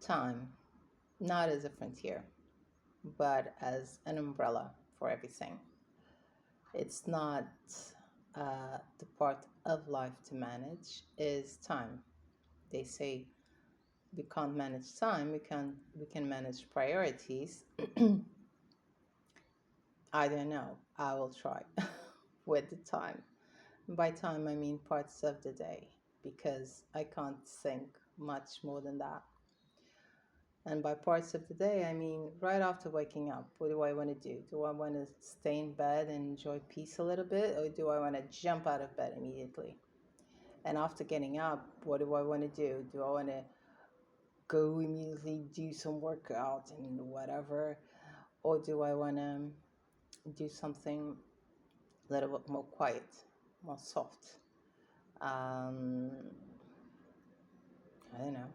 time, not as a frontier, but as an umbrella for everything. It's not the part of life to manage is time. They say we can't manage time, we can manage priorities. I don't know. I will try with the time. By time, I mean parts of the day because I can't think much more than that. And by parts of the day, I mean right after waking up, what do I want to do? Do I want to stay in bed and enjoy peace a little bit, or do I want to jump out of bed immediately? And after getting up, what do I want to do? Do I want to go immediately do some workout and whatever, or do I want to do something a little bit more quiet, more soft? Um, I don't know.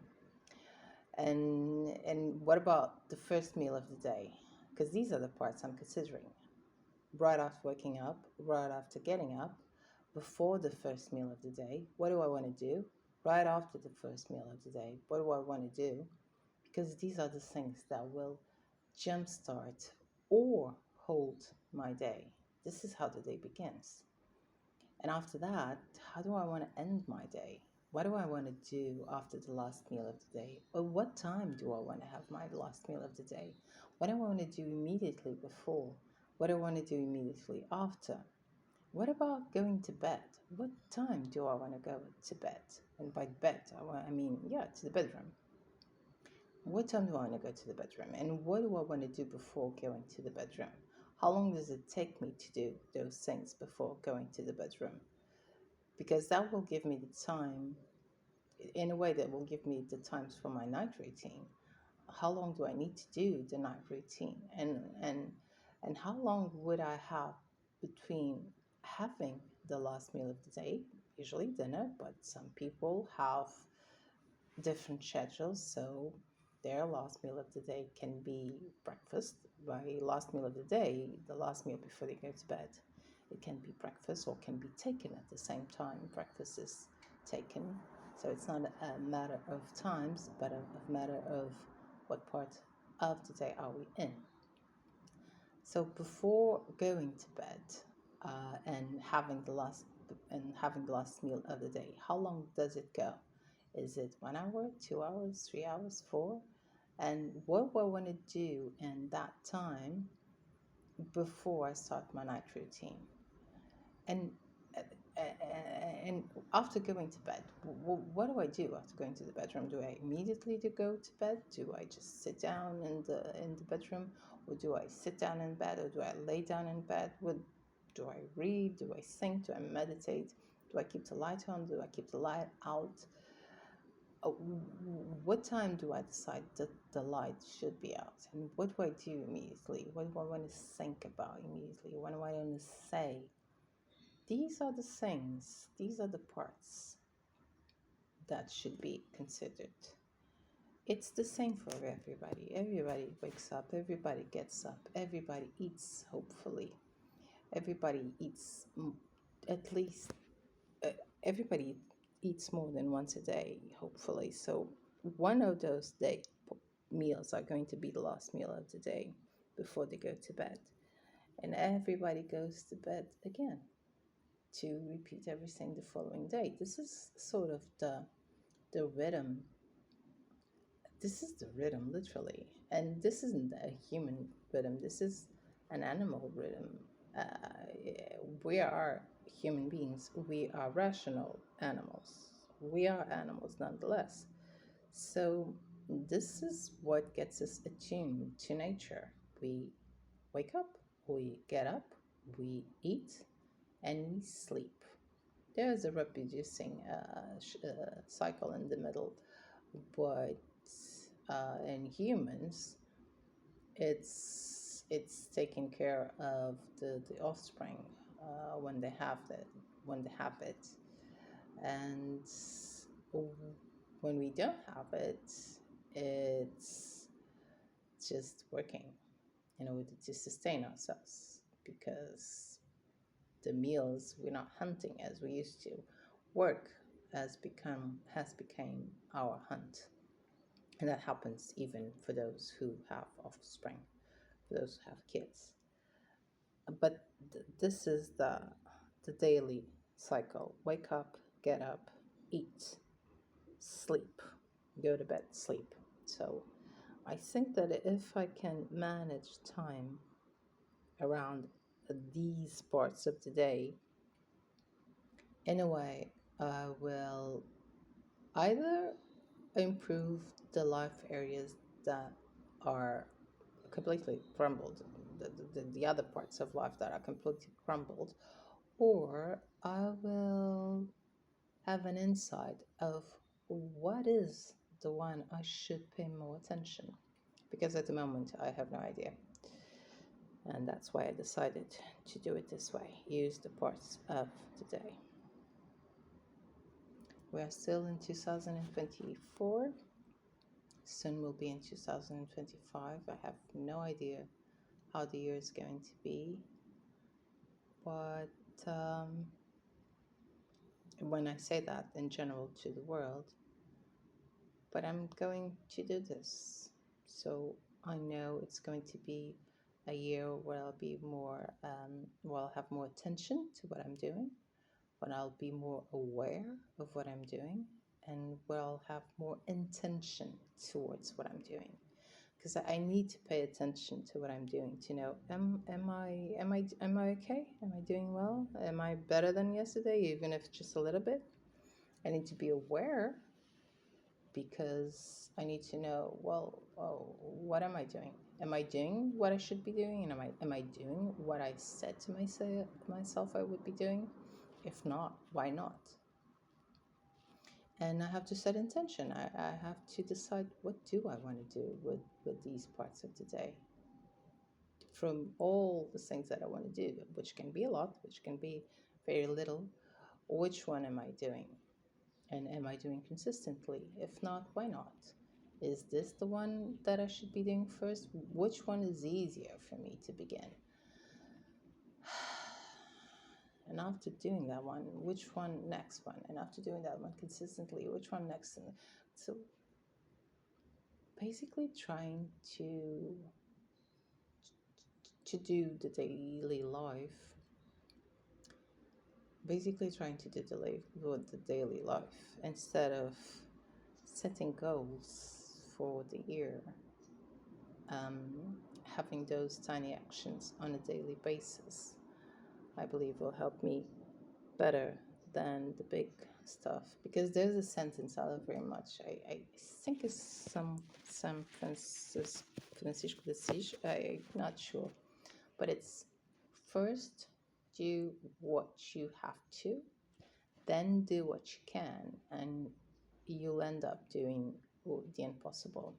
And what about the first meal of the day? Because these are the parts I'm considering. Right after waking up, right after getting up, before the first meal of the day, what do I want to do? Right after the first meal of the day, what do I want to do? Because these are the things that will jumpstart or hold my day. This is how the day begins. And after that, how do I want to end my day? What do I want to do after the last meal of the day? Or what time do I want to have my last meal of the day? What do I want to do immediately before? What do I want to do immediately after? What about going to bed? What time do I want to go to bed? And by bed, I mean, yeah, to the bedroom. What time do I want to go to the bedroom? And what do I want to do before going to the bedroom? How long does it take me to do those things before going to the bedroom? Because that will give me the time, in a way, that will give me the times for my night routine. How long do I need to do the night routine? And how long would I have between having the last meal of the day, usually dinner, but some people have different schedules, so their last meal of the day can be breakfast. By last meal of the day, the last meal before they go to bed, it can be breakfast or can be taken at the same time breakfast is taken. So it's not a matter of times, but a matter of what part of the day are we in. So before going to bed and having the last meal of the day, how long does it go? Is it 1 hour, 2 hours, 3 hours, four? And what do I want to do in that time before I start my night routine? And and after going to bed, what do I do after going to the bedroom? Do I immediately to go to bed? Do I just sit down in the bedroom, or do I sit down in bed, or do I lay down in bed? What do I read? Do I think? Do I meditate? Do I keep the light on? Do I keep the light out? uh, what time do I decide that the light should be out? And what do I do immediately? What do I want to think about immediately? What do I want to say? These are the things, these are the parts that should be considered. It's the same for everybody. Everybody wakes up, everybody gets up, everybody eats, hopefully. Everybody eats at least, uh, everybody eats more than once a day, hopefully. So one of those meals are going to be the last meal of the day before they go to bed. And everybody goes to bed again to repeat everything the following day. This is sort of the rhythm. This is the rhythm, literally. And this isn't a human rhythm, this is an animal rhythm. We are human beings, we are rational animals. We are animals nonetheless. So, this is what gets us attuned to nature. We wake up, we get up, we eat, and we sleep. There's a reproducing cycle in the middle, but in humans, it's taking care of the offspring when they have it, and when we don't have it, it's just working in order to sustain ourselves because the meals we're not hunting as we used to. Work has become our hunt. And that happens even for those who have offspring, for those who have kids. But this is the daily cycle: wake up, get up, eat, sleep, go to bed, sleep. So I think that if I can manage time around these parts of the day, in a way, I will either improve the life areas that are completely crumbled, the other parts of life that are completely crumbled, or I will have an insight of what is the one I should pay more attention, because at the moment I have no idea. And that's why I decided to do it this way: use the parts of the day. We are still in 2024. Soon we'll be in 2025. I have no idea how the year is going to be. But when I say that in general to the world, but I'm going to do this. So I know it's going to be a year where I'll be more, where I'll have more attention to what I'm doing, when I'll be more aware of what I'm doing, and where I'll have more intention towards what I'm doing. Because I need to pay attention to what I'm doing to know, am I okay? Am I doing well? Am I better than yesterday, even if just a little bit? I need to be aware, because I need to know, well, oh, what am I doing? Am I doing what I should be doing? And am I doing what I said to myself I would be doing? If not, why not? And I have to set intention. I have to decide, what do I want to do with these parts of the day? From all the things that I want to do, which can be a lot, which can be very little, which one am I doing? And am I doing consistently? If not, why not? Is this the one that I should be doing first? Which one is easier for me to begin? And after doing that one, which one next one? And after doing that one consistently, which one next? And so basically trying to do the daily life, the daily life, instead of setting goals for the year. Having those tiny actions on a daily basis, I believe, will help me better than the big stuff. Because there's a sentence I love very much. I think it's some Francisco de Assis. I'm not sure, but it's: first do what you have to, then do what you can, and you'll end up doing the impossible.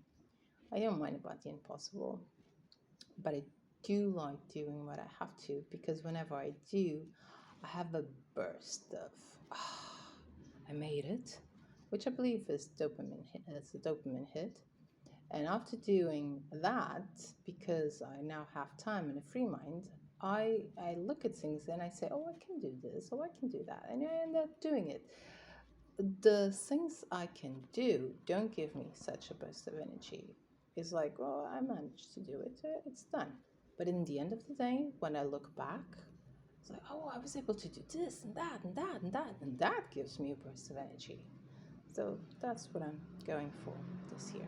I don't mind about the impossible, but I do like doing what I have to, because whenever I do, I have a burst of, I made it, which I believe is dopamine. It's a dopamine hit. And after doing that, because I now have time and a free mind, I look at things and I say, oh, I can do this, oh, I can do that, and I end up doing it. The things I can do don't give me such a burst of energy. It's like, well, I managed to do it, it's done. But in the end of the day, when I look back, it's like, oh, I was able to do this and that and that and that, and that gives me a burst of energy. So that's what I'm going for this year.